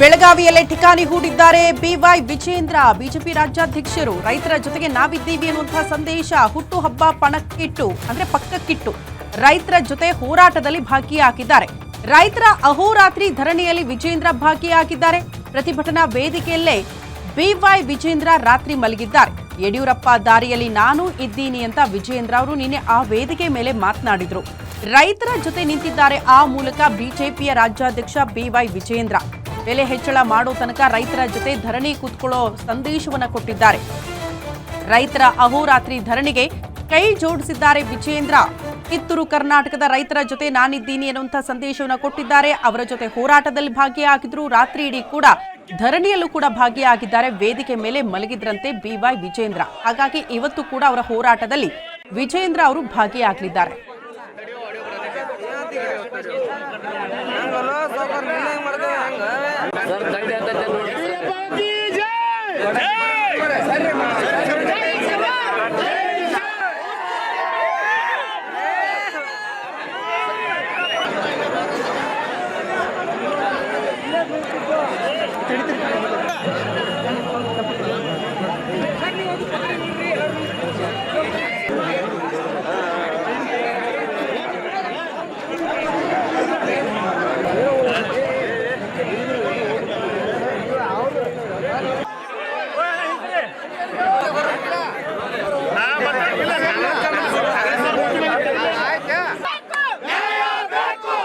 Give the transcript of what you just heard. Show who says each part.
Speaker 1: ಬೆಳಗಾವಿಯಲ್ಲೇ ಠಿಕಾಣಿ ಹೂಡಿದ್ದಾರೆ B Y Vijendra. BJP ರಾಜ್ಯಾಧ್ಯಕ್ಷರು ರೈತರ ಜೊತೆಗೆ ನಾವಿದ್ದೀವಿ ಎನ್ನುವಂತಹ ಸಂದೇಶ ಹುಟ್ಟುಹಬ್ಬ ಪಕ್ಕಕ್ಕಿಟ್ಟು ರೈತರ ಜೊತೆ ಹೋರಾಟದಲ್ಲಿ ಭಾಗಿಯಾಗಿದ್ದಾರೆ. ರೈತರ ಅಹೋರಾತ್ರಿ ಧರಣಿಯಲ್ಲಿ ವಿಜೇಂದ್ರ ಭಾಗಿಯಾಗಿದ್ದಾರೆ. ಪ್ರತಿಭಟನಾ ವೇದಿಕೆಯಲ್ಲೇ ಬಿವೈ ವಿಜೇಂದ್ರ ರಾತ್ರಿ ಮಲಗಿದ್ದಾರೆ. ಯಡಿಯೂರಪ್ಪ ದಾರಿಯಲ್ಲಿ ನಾನು ಇದ್ದೀನಿ ಅಂತ ವಿಜೇಂದ್ರ ಅವರು ನಿನ್ನೆ ಆ ವೇದಿಕೆ ಮೇಲೆ ಮಾತನಾಡಿದ್ರು. ರೈತರ ಜೊತೆ ನಿಂತಿದ್ದಾರೆ. ಆ ಮೂಲಕ ಬಿಜೆಪಿಯ ರಾಜ್ಯಾಧ್ಯಕ್ಷ ಬಿವೈ ವಿಜೇಂದ್ರ ಬೆಲೆ ಹೆಚ್ಚಳ ಮಾಡೋ ತನಕ ರೈತರ ಜೊತೆ ಧರಣಿ ಕೂತ್ಕೊಳ್ಳೋ ಸಂದೇಶವನ್ನ ಕೊಟ್ಟಿದ್ದಾರೆ. ರೈತರ ಅಹೋರಾತ್ರಿ ಧರಣಿಗೆ ಕೈ ಜೋಡಿಸಿದ್ದಾರೆ ವಿಜೇಂದ್ರ. ಕಿತ್ತೂರು ಕರ್ನಾಟಕದ ರೈತರ ಜೊತೆ ನಾನಿದ್ದೀನಿ ಎನ್ನುವಂತಹ ಸಂದೇಶವನ್ನ ಕೊಟ್ಟಿದ್ದಾರೆ. ಅವರ ಜೊತೆ ಹೋರಾಟದಲ್ಲಿ ಭಾಗಿಯಾಗಿದ್ರು. ರಾತ್ರಿ ಇಡೀ ಕೂಡ ಧರಣಿಯಲ್ಲೂ ಕೂಡ ಭಾಗಿಯಾಗಿದ್ದಾರೆ. ವೇದಿಕೆ ಮೇಲೆ ಮಲಗಿದ್ರಂತೆ ಬಿವೈ ವಿಜೇಂದ್ರ. ಹಾಗಾಗಿ ಇವತ್ತು ಕೂಡ ಅವರ ಹೋರಾಟದಲ್ಲಿ ವಿಜೇಂದ್ರ ಅವರು ಭಾಗಿಯಾಗಲಿದ್ದಾರೆ.